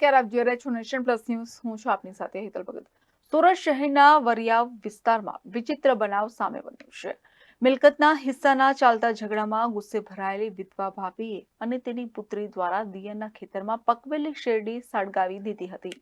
નમસ્કાર, આપ જોઈ રહ્યા છો નેશન પ્લસ ન્યૂઝ. હું છું આપની સાથે હેતલ ભગત. સુરત શહેરના વરિયાવ વિસ્તારમાં વિચિત્ર બનાવ સામે બન્યો છે. મિલકતના હિસ્સાના ચાલતા ઝઘડામાં ગુસ્સે ભરાયેલી વિધવા ભાભીએ અને તેની પુત્રી દ્વારા દિયરના ખેતરમાં પકવેલી શેરડી સળગાવી દીધી હતી.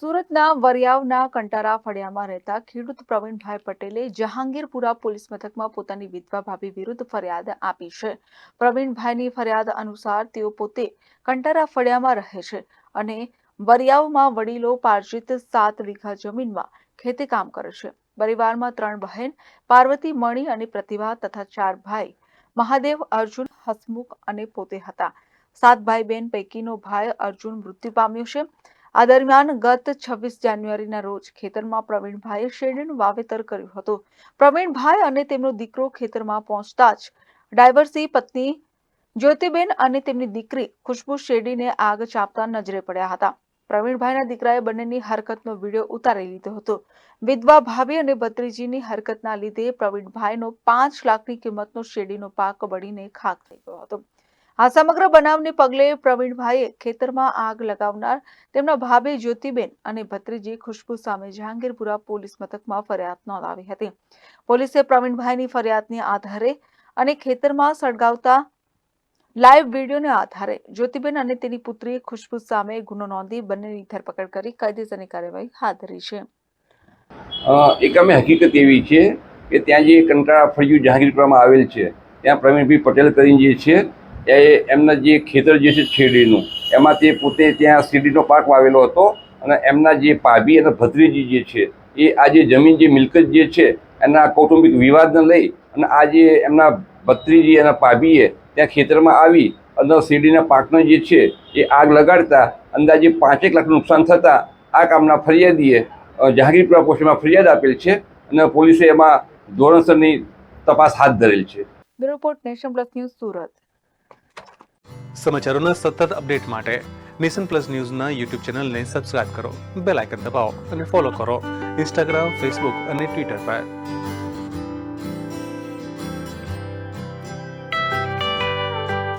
સુરતના વરિયાવના કંટારા ફળિયામાં રહેતા ખેડૂત પ્રવીણભાઈ પટેલે જહાંગીરપુરા પોલીસ મથકમાં પોતાની વિધવા ભાભી વિરુદ્ધ ફરિયાદ આપી છે. પ્રવીણભાઈની ફરિયાદ અનુસાર તેઓ પોતે કંટારા ફળિયામાં રહે છે અને વરિયાવમાં વડીલો પાર્જિત 7 વીઘા જમીનમાં ખેતી કામ કરે છે. પરિવારમાં 3 બહેન પાર્વતી, મણી અને પ્રતિભા તથા 4 ભાઈ મહાદેવ, અર્જુન, હસમુખ અને પોતે હતા. 7 ભાઈ બહેન પૈકીનો ભાઈ અર્જુન મૃત્યુ પામ્યો છે. આ દરમિયાન ગત 26 જાન્યુઆરીના રોજ ખેતરમાં પ્રવીણભાઈએ શેરડીનું વાવેતર કર્યું હતું. પ્રવીણભાઈ અને તેમનો દીકરો ખેતરમાં પહોંચતા જ ડાયવર્સી પત્ની જ્યોતિબેન અને તેમની દીકરી ખુશ્બુ શેરડીને આગ ચાંપતા નજરે પડ્યા હતા. પ્રવીણભાઈના દીકરાએ બંનેની હરકતનો વિડીયો ઉતારી લીધો હતો. વિધવા ભાભી અને ભત્રીજીની હરકતના લીધે પ્રવીણભાઈનો 5 લાખની કિંમતનો શેરડીનો પાક બળીને ખાખ થઈ ગયો હતો. આ સમગ્ર બનાવને પગલે પ્રવીણભાઈએ ખેતરમાં આગ લગાવનાર તેમના ભાભી જ્યોતિબેન અને ભત્રીજી ખુશ્બુ સામે જહાંગીરપુરા પોલીસ મથકમાં ફરિયાદ નોંધાવી હતી. પોલીસે પ્રવીણભાઈની ફરિયાદને આધારે અને ખેતરમાં સળગાવતા લાઈવ વિડીયોને આધારે જ્યોતિબેન અને તેની પુત્રી ખુશ્બુ સામે ગુનો નોંધી બંનેની ધરપકડ કરી કાયદેસરની કાર્યવાહી હાથ ધરી છે. એક અમે હકીકત એવી છે કે ત્યાં જે કંટાળા ફળિયું જહાંગીરપુરામાં આવેલ છે ત્યાં પ્રવીણભાઈ પટેલ કરીને જે છે એ એમના જે ખેતર જે છે શેરડીનું એમાં તે પોતે ત્યાં શેરડીનો પાક વાવેલો હતો અને એમના જે ભાભી અને ભત્રીજી જે છે એ આ જે જમીન જે મિલકત જે છે એના કૌટુંબિક વિવાદને લઈ અને આ જે એમના ભત્રીજી અને ભાભીએ ત્યાં ખેતરમાં આવી અને શેરડીના પાકનો જે છે એ આગ લગાડતા અંદાજે 5 લાખનું નુકસાન થતાં આ કામના ફરિયાદીએ જહાંગીરપુરા પોસ્ટમાં ફરિયાદ આપેલ છે અને પોલીસે એમાં ધોરણસરની તપાસ હાથ ધરેલ છે. Bureau report, Nation Plus News, Surat. સમાચારોના સતત અપડેટ માટે નેશન પ્લસ ન્યૂઝના યુટ્યુબ ચેનલને સબસ્ક્રાઇબ કરો, બેલ આઇકન દબાવો અને ફોલો કરો ઇન્સ્ટાગ્રામ, ફેસબુક અને ટ્વિટર પર.